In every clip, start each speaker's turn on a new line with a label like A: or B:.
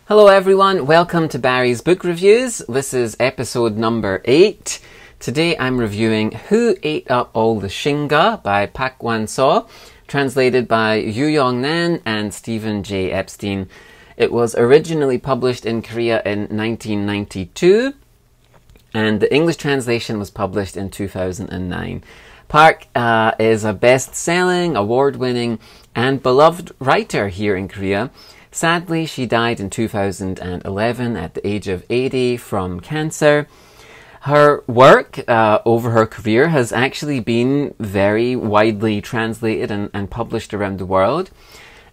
A: Hello everyone, welcome to Barry's Book Reviews. This is episode number 8. Today I'm reviewing Who Ate Up All the Shinga by Wan suh, translated by Yu Yong-nan and Stephen J. Epstein. It was originally published in Korea in 1992, and the English translation was published in 2009. Park is a best-selling, award-winning, and beloved writer here in Korea. Sadly, she died in 2011 at the age of 80 from cancer. Her work over her career has actually been very widely translated and published around the world.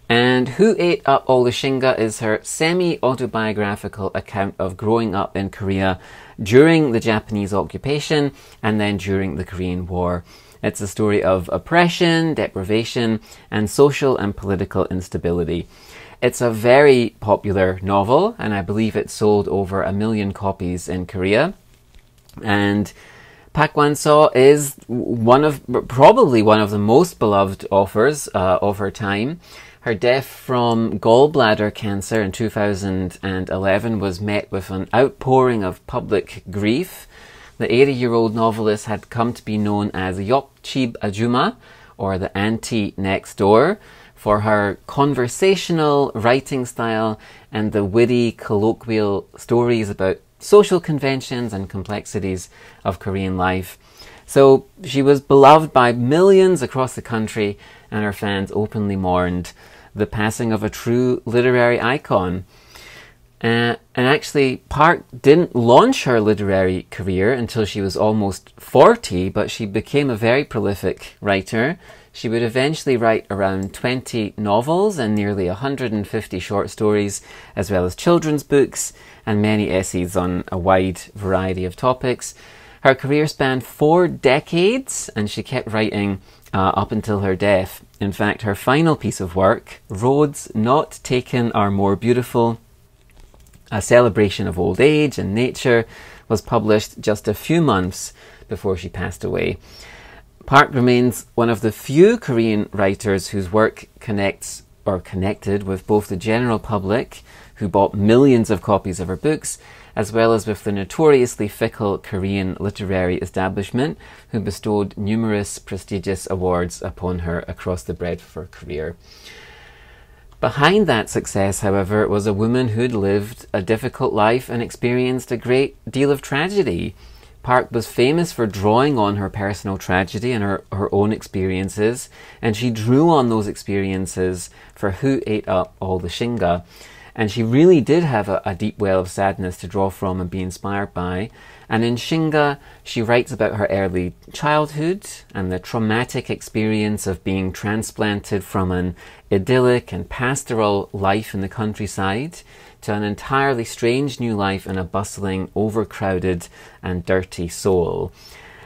A: And Who Ate Up All the Shinga is her semi-autobiographical account of growing up in Korea during the Japanese occupation and then during the Korean War. It's a story of oppression, deprivation, and social and political instability. It's a very popular novel, and I believe it sold over 1 million copies in Korea. And Wan suh is probably one of the most beloved authors of her time. Her death from gallbladder cancer in 2011 was met with an outpouring of public grief. The 80-year-old novelist had come to be known as Yokchib Ajuma, or the auntie next door, for her conversational writing style and the witty, colloquial stories about social conventions and complexities of Korean life. So she was beloved by millions across the country, and her fans openly mourned the passing of a true literary icon. And actually, Park didn't launch her literary career until she was almost 40, but she became a very prolific writer. She would eventually write around 20 novels and nearly 150 short stories, as well as children's books and many essays on a wide variety of topics. Her career spanned 4 decades, and she kept writing up until her death. In fact, her final piece of work, Roads Not Taken Are More Beautiful, a celebration of old age and nature, was published just a few months before she passed away. Park remains one of the few Korean writers whose work connected with both the general public, who bought millions of copies of her books, as well as with the notoriously fickle Korean literary establishment, who bestowed numerous prestigious awards upon her across the breadth of her career. Behind that success, however, was a woman who'd lived a difficult life and experienced a great deal of tragedy. Park was famous for drawing on her personal tragedy and her own experiences, and she drew on those experiences for Who Ate Up All the Shinga. And she really did have a deep well of sadness to draw from and be inspired by. And in Shinga, she writes about her early childhood and the traumatic experience of being transplanted from an idyllic and pastoral life in the countryside to an entirely strange new life in a bustling, overcrowded and dirty Seoul.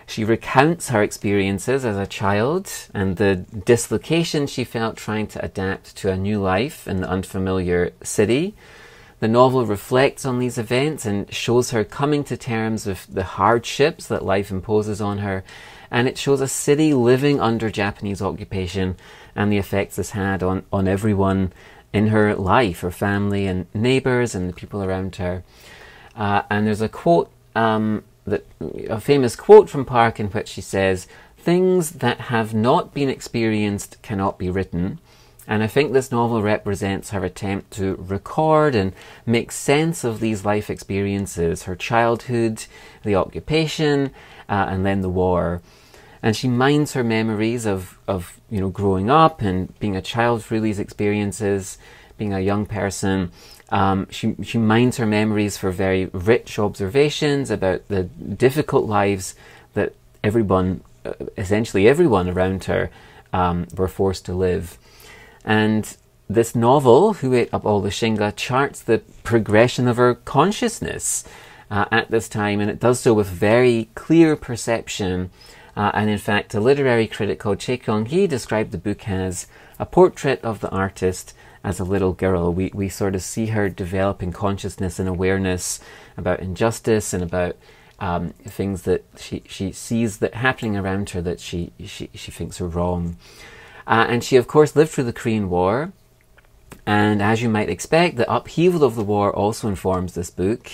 A: She recounts her experiences as a child and the dislocation she felt trying to adapt to a new life in the unfamiliar city. The novel reflects on these events and shows her coming to terms with the hardships that life imposes on her, and it shows a city living under Japanese occupation and the effects this had on everyone in her life, her family and neighbours and the people around her. And there's a quote, a famous quote from Park in which she says, "Things that have not been experienced cannot be written." And I think this novel represents her attempt to record and make sense of these life experiences, her childhood, the occupation, and then the war. And she mines her memories of growing up and being a child through these experiences, being a young person. She mines her memories for very rich observations about the difficult lives that essentially everyone around her, were forced to live. And this novel, Who Ate Up All the Shinga, charts the progression of her consciousness at this time, and it does so with very clear perception. And in fact, a literary critic called Chae Kyung-hee described the book as a portrait of the artist as a little girl. We sort of see her developing consciousness and awareness about injustice and about things that she sees that happening around her that she thinks are wrong. And she, of course, lived through the Korean War. And as you might expect, the upheaval of the war also informs this book.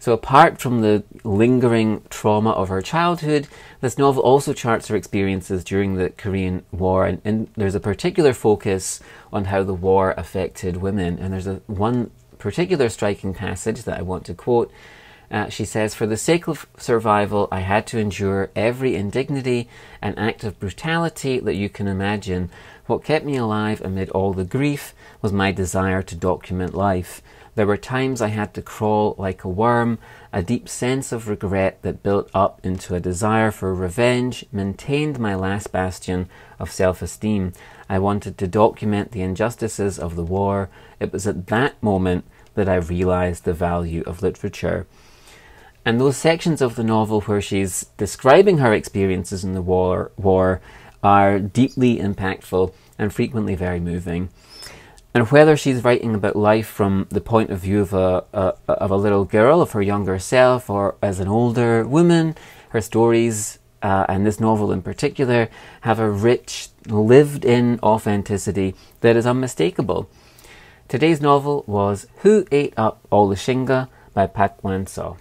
A: So apart from the lingering trauma of her childhood, this novel also charts her experiences during the Korean War, and there's a particular focus on how the war affected women. And there's one particular striking passage that I want to quote. She says, "For the sake of survival, I had to endure every indignity and act of brutality that you can imagine. What kept me alive amid all the grief was my desire to document life. There were times I had to crawl like a worm. A deep sense of regret that built up into a desire for revenge maintained my last bastion of self-esteem. I wanted to document the injustices of the war. It was at that moment that I realized the value of literature." And those sections of the novel where she's describing her experiences in the war are deeply impactful and frequently very moving. And whether she's writing about life from the point of view of a little girl, of her younger self, or as an older woman, her stories, and this novel in particular, have a rich, lived-in authenticity that is unmistakable. Today's novel was Who Ate Up All the Shinga by Wan Suh.